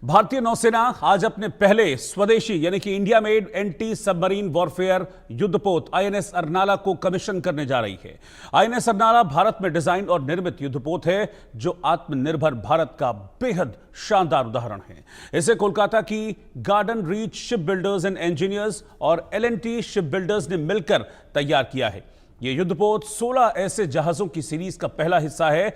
भारतीय नौसेना आज अपने पहले स्वदेशी यानी कि India made anti submarine warfare युद्धपोत आईएनएस अर्नाला को कमीशन करने जा रही है। आईएनएस अर्नाला भारत में डिजाइन और निर्मित युद्धपोत है जो आत्मनिर्भर भारत का बेहद शानदार उदाहरण है। इसे कोलकाता की garden reach ship builders and engineers और एल&टी शिप बिल्डर्स ने मिलकर तैयार किया है। यह युद्धपोत 16 ऐसे जहाजों की सीरीज का पहला हिस्सा है।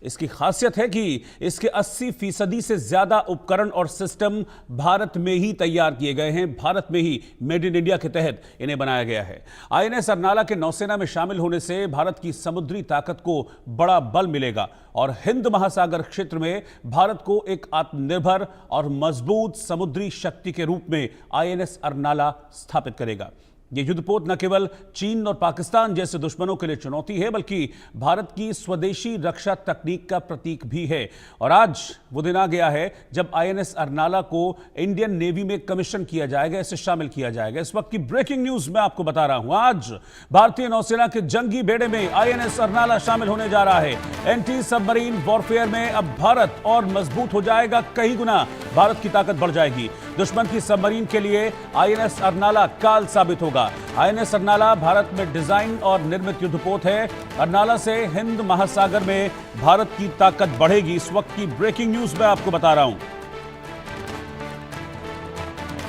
इसकी खासियत है कि इसके 80% से ज्यादा उपकरण और सिस्टम भारत में ही तैयार किए गए हैं। भारत में ही मेड इन इंडिया के तहत इन्हें बनाया गया है। आईएनएस अर्नाला के नौसेना में शामिल होने से भारत की समुद्री ताकत को बड़ा बल मिलेगा और हिंद महासागर क्षेत्र में भारत को एक आत्मनिर्भर और मजबूत समुद्री शक्ति के रूप में आईएनएस अर्नाला स्थापित करेगा। यह युद्धपोत न केवल चीन और पाकिस्तान जैसे दुश्मनों के लिए चुनौती है बल्कि भारत की स्वदेशी रक्षा तकनीक का प्रतीक भी है। और आज वो दिन आ गया है जब आईएनएस अर्नाला को इंडियन नेवी में कमीशन किया जाएगा, इसे शामिल किया जाएगा। इस वक्त की ब्रेकिंग न्यूज मैं आपको बता रहा हूं। आज भारतीय नौसेना के जंगी बेड़े में आईएनएस अर्नाला शामिल होने जा रहा है। एंटी सबमरीन वॉरफेयर में अब भारत और मजबूत हो जाएगा, कई गुना भारत की ताकत बढ़ जाएगी। दुश्मन की सबमरीन के लिए आईएनएस अर्नाला काल साबित होगा। आईएनएस अर्नाला भारत में डिजाइन और निर्मित युद्धपोत है। अर्नाला से हिंद महासागर में भारत की ताकत बढ़ेगी। इस वक्त की ब्रेकिंग न्यूज मैं आपको बता रहा हूं।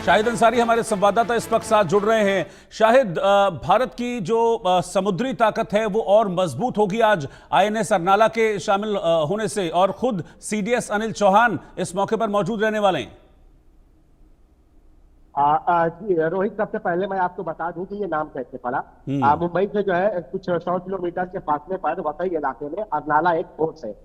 शाहिद अंसारी हमारे संवाददाता इस वक्त साथ जुड़ रहे हैं। शाहिद, भारत की जो समुद्री ताकत है वो और मजबूत होगी आज आईएनएस अर्नाला के शामिल होने से, और खुद सीडीएस अनिल चौहान इस मौके पर मौजूद रहने वाले हैं। जी रोहित, सबसे पहले मैं आपको बता दूं कि ये नाम कैसे पड़ा। मुंबई से जो है कुछ 100 किलोमीटर के फासले पर वसई इलाके में अर्नाला एक फोर्ट है।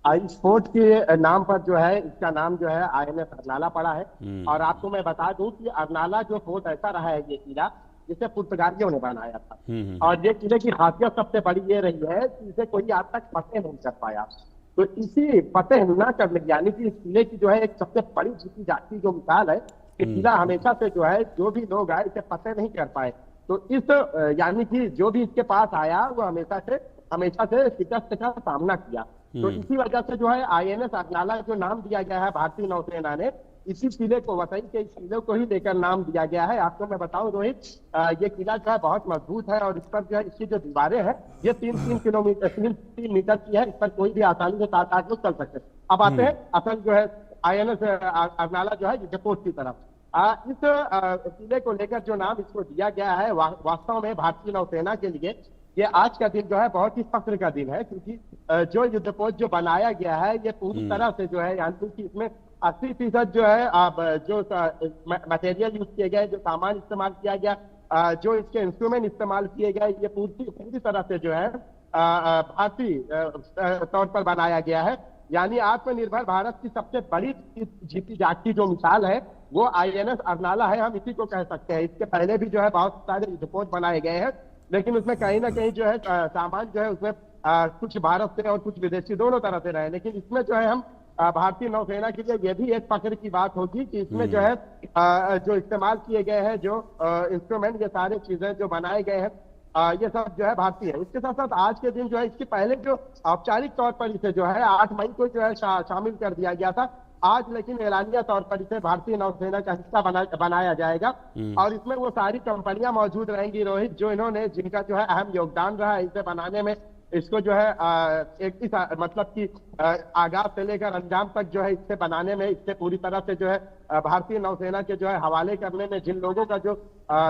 इस फोर्ट के नाम पर जो है इसका नाम जो है आईएनएस अर्नाला पड़ा है। और आपको मैं बता दूं कि अर्नाला जो फोर्ट ऐसा रहा है ये किला जिसे पुर्तगालियों ने बनाया था। और ये किले की खासियत सबसे बड़ी ये रही है कि इसे कोई आज तक फतेह नहीं कर पाया। तो इसी फतेह न करने यानी कि इस किले की जो है एक सबसे बड़ी जीती जाती जो मिसाल है कि किला हमेशा से जो है जो भी लोग आए इसे फतेह नहीं कर पाए। तो इस यानी कि जो भी इसके पास आया वो हमेशा से शिकस्त का सामना किया। तो इसी वजह से जो है आईएनएस अर्नाला जो नाम दिया गया है भारतीय नौसेना ने, इसी किले को वसई के इस किले को ही लेकर नाम दिया गया है। आपको मैं बताऊं रोहित, ये किला जो है बहुत मजबूत है और इस पर जो है इसकी जो दीवारें हैं ये 3 मीटर की है। इस पर कोई भी आसानी से 7-8 लोग चल सकते हैं। अब आते हैं असल जो है आईएनएस अर्नाला जो है युद्धपोत की तरफ। इस किले को लेकर जो नाम इसको दिया गया है वास्तव में भारतीय नौसेना के लिए ये आज का दिन जो है बहुत ही फख्र का दिन है, क्योंकि जो युद्धपोत जो बनाया गया है ये पूरी तरह से जो है यानी कि इसमें 80% जो है जो मटेरियल यूज किए गए, जो सामान इस्तेमाल किया गया, जो इसके इंस्ट्रूमेंट इस्तेमाल किए गए, ये पूरी तरह से जो है भारतीय तौर पर बनाया गया है। यानी आत्मनिर्भर भारत की सबसे बड़ी जीती जागती जो मिसाल है वो आईएनएस अर्नाला है, हम इसी को कह सकते हैं। इसके पहले भी जो है बहुत सारे युद्धपोत बनाए गए हैं, लेकिन उसमें कहीं ना कहीं जो है सामान जो है उसमें कुछ भारत से और कुछ विदेशी दोनों तरह से रहे। लेकिन इसमें जो है हम भारतीय नौसेना के लिए यह भी एक फख्र की बात होगी कि इसमें जो है जो इस्तेमाल किए गए हैं जो इंस्ट्रूमेंट, ये सारी चीजें जो बनाए गए हैं ये सब जो है भारतीय है। इसके साथ साथ आज के दिन जो है इसके पहले जो औपचारिक तौर पर इसे जो है 8 मई को जो है शामिल कर दिया गया था। आज लेकिन एलानिया तौर पर इसे भारतीय नौसेना का हिस्सा बनाया जाएगा। और इसमें वो सारी कंपनियां मौजूद रहेंगी रोहित जो जिनका जो है अहम योगदान रहा है इसे बनाने में। इसको जो है मतलब कि आगाज से लेकर अंजाम तक जो है इससे बनाने में, इससे पूरी तरह से जो है भारतीय नौसेना के जो है हवाले करने में जिन लोगों का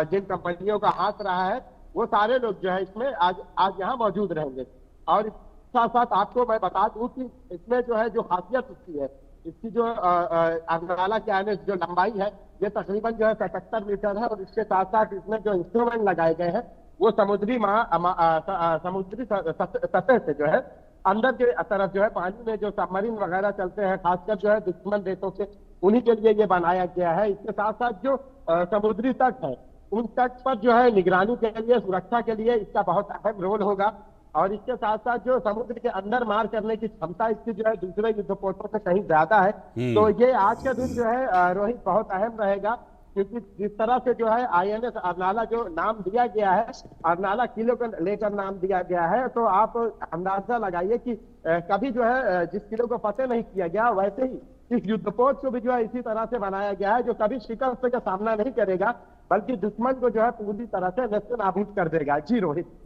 जिन कंपनियों का हाथ रहा है वो सारे लोग जो है इसमें आज यहाँ मौजूद रहेंगे। और साथ साथ आपको मैं बता दूं कि इसमें जो है जो खासियत इसकी है, इसकी जो अर्नाला की आने जो लंबाई है ये तकरीबन जो है 77 मीटर है। और इसके साथ साथ इसमें जो इंस्ट्रूमेंट लगाए गए हैं वो समुद्री सतह से जो है अंदर के तरफ जो है पानी में जो सबमरीन वगैरह चलते हैं, खासकर जो है दुश्मन देशों से, उन्हीं के लिए ये बनाया गया है। इसके साथ साथ जो समुद्री तट है उन तट पर जो है निगरानी के लिए, सुरक्षा के लिए इसका बहुत अहम रोल होगा। और इसके साथ साथ जो समुद्र के अंदर मार करने की क्षमता इसकी जो है दूसरे युद्धपोतों से कहीं ज्यादा है। तो ये आज का दिन जो है रोहित बहुत अहम रहेगा, क्योंकि जिस तरह से जो है आईएनएस अर्नाला जो नाम दिया गया है, अर्नाला किले को लेकर नाम दिया गया है, तो आप अंदाजा लगाइए कि कभी जो है जिस किले को फतेह नहीं किया गया वैसे ही इस युद्धपोत को भी जो है इसी तरह से बनाया गया है, जो कभी शिकस्त का सामना नहीं करेगा, बल्कि दुश्मन को जो है पूरी तरह से नेस्तनाबूद कर देगा। जी रोहित।